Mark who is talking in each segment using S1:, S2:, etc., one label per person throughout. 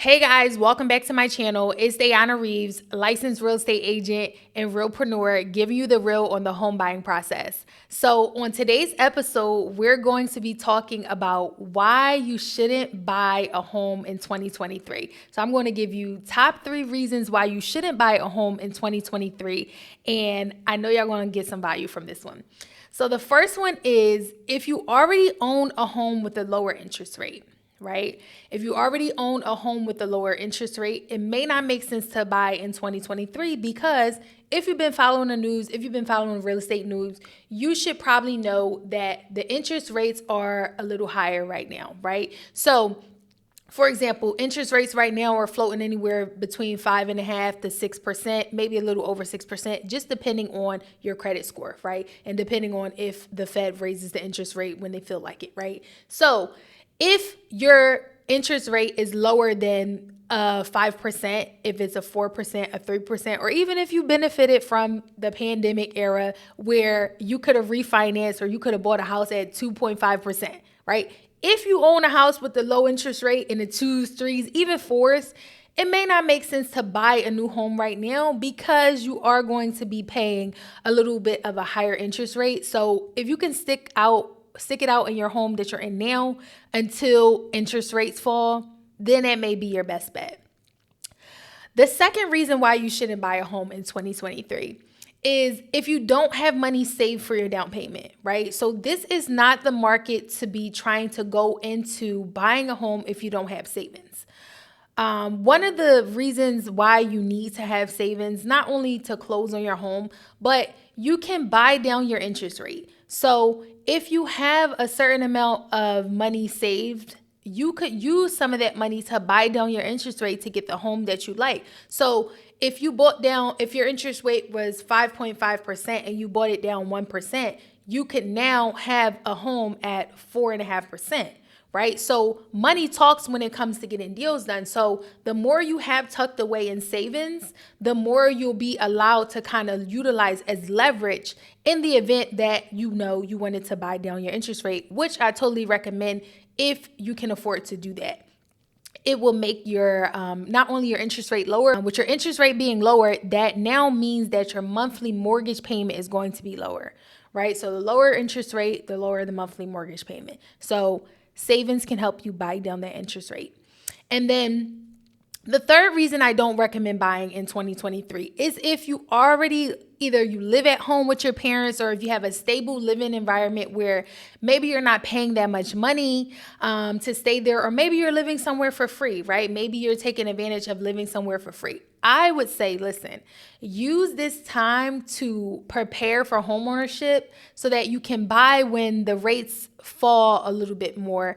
S1: Hey guys, welcome back to my channel. It's Diana Reeves, licensed real estate agent and realpreneur, giving you the real on the home buying process. So, on today's episode, we're going to be talking about why you shouldn't buy a home in 2023. So, I'm going to give you top 3 reasons why you shouldn't buy a home in 2023, and I know y'all going to get some value from this one. So, the first one is if you already own a home with a lower interest rate. Right? If you already own a home with a lower interest rate, it may not make sense to buy in 2023 because if you've been following the news, if you've been following real estate news, you should probably know that the interest rates are a little higher right now, right? So, for example, interest rates right now are floating anywhere between 5.5% to 6%, maybe a little over 6%, just depending on your credit score, right? And depending on if the Fed raises the interest rate when they feel like it, right? So, if your interest rate is lower than 5%, if it's a 4%, a 3%, or even if you benefited from the pandemic era where you could have refinanced or you could have bought a house at 2.5%, right? If you own a house with the low interest rate in the 2s, 3s, even 4s, it may not make sense to buy a new home right now because you are going to be paying a little bit of a higher interest rate. So if you can stick it out in your home that you're in now until interest rates fall, then that may be your best bet. The second reason why you shouldn't buy a home in 2023 is if you don't have money saved for your down payment, right? So this is not the market to be trying to go into buying a home if you don't have savings. One of the reasons why you need to have savings, not only to close on your home, but you can buy down your interest rate. So if you have a certain amount of money saved, you could use some of that money to buy down your interest rate to get the home that you like. So if your interest rate was 5.5% and you bought it down 1%, you could now have a home at 4.5%. Right? So money talks when it comes to getting deals done. So the more you have tucked away in savings, the more you'll be allowed to kind of utilize as leverage in the event that you wanted to buy down your interest rate, which I totally recommend if you can afford to do that. It will make your not only your interest rate lower, with your interest rate being lower, that now means that your monthly mortgage payment is going to be lower, right? So the lower interest rate, the lower the monthly mortgage payment. So savings can help you buy down that interest rate. And then the third reason I don't recommend buying in 2023 is if you already either you live at home with your parents or if you have a stable living environment where maybe you're not paying that much money to stay there, or maybe you're living somewhere for free, right? Maybe you're taking advantage of living somewhere for free. I would say, listen, use this time to prepare for homeownership so that you can buy when the rates fall a little bit more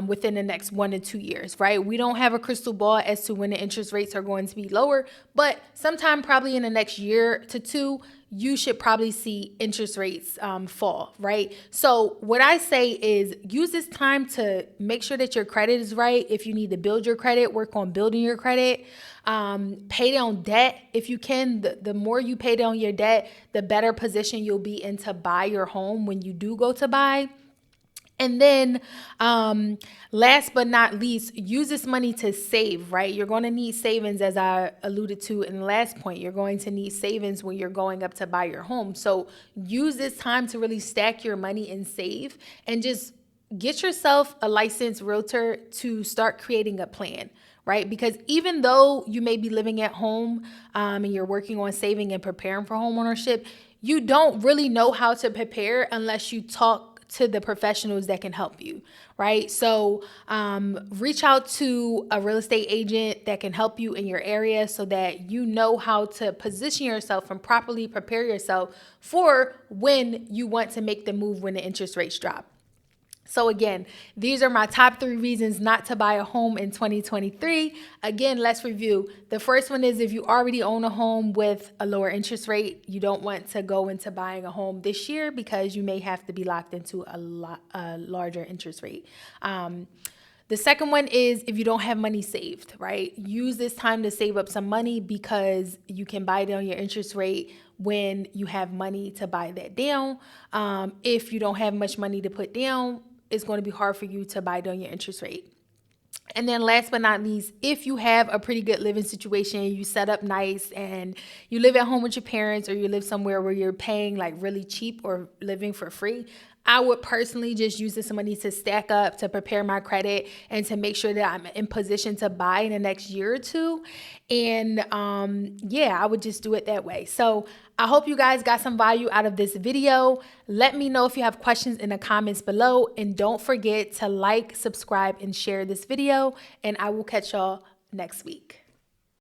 S1: within the next 1 to 2 years, right? We don't have a crystal ball as to when the interest rates are going to be lower, but sometime probably in the next year to 2, you should probably see interest rates fall, right? So what I say is use this time to make sure that your credit is right. If you need to build your credit, work on building your credit. Pay down debt if you can. The more you pay down your debt, the better position you'll be in to buy your home when you do go to buy. And then last but not least, use this money to save, right? You're going to need savings, as I alluded to in the last point. You're going to need savings when you're going up to buy your home. So use this time to really stack your money and save, and just get yourself a licensed realtor to start creating a plan, right? Because even though you may be living at home and you're working on saving and preparing for homeownership, you don't really know how to prepare unless you talk to the professionals that can help you, right? So reach out to a real estate agent that can help you in your area so that you know how to position yourself and properly prepare yourself for when you want to make the move when the interest rates drop. So again, these are my top 3 reasons not to buy a home in 2023. Again, let's review. The first one is if you already own a home with a lower interest rate, you don't want to go into buying a home this year because you may have to be locked into a larger interest rate. The second one is if you don't have money saved, right? Use this time to save up some money because you can buy down your interest rate when you have money to buy that down. If you don't have much money to put down, it's going to be hard for you to buy down your interest rate. And then last but not least, if you have a pretty good living situation, you set up nice and you live at home with your parents, or you live somewhere where you're paying like really cheap or living for free, I would personally just use this money to stack up, to prepare my credit, and to make sure that I'm in position to buy in the next year or two. And yeah, I would just do it that way. So I hope you guys got some value out of this video. Let me know if you have questions in the comments below. And don't forget to like, subscribe, and share this video. And I will catch y'all next week.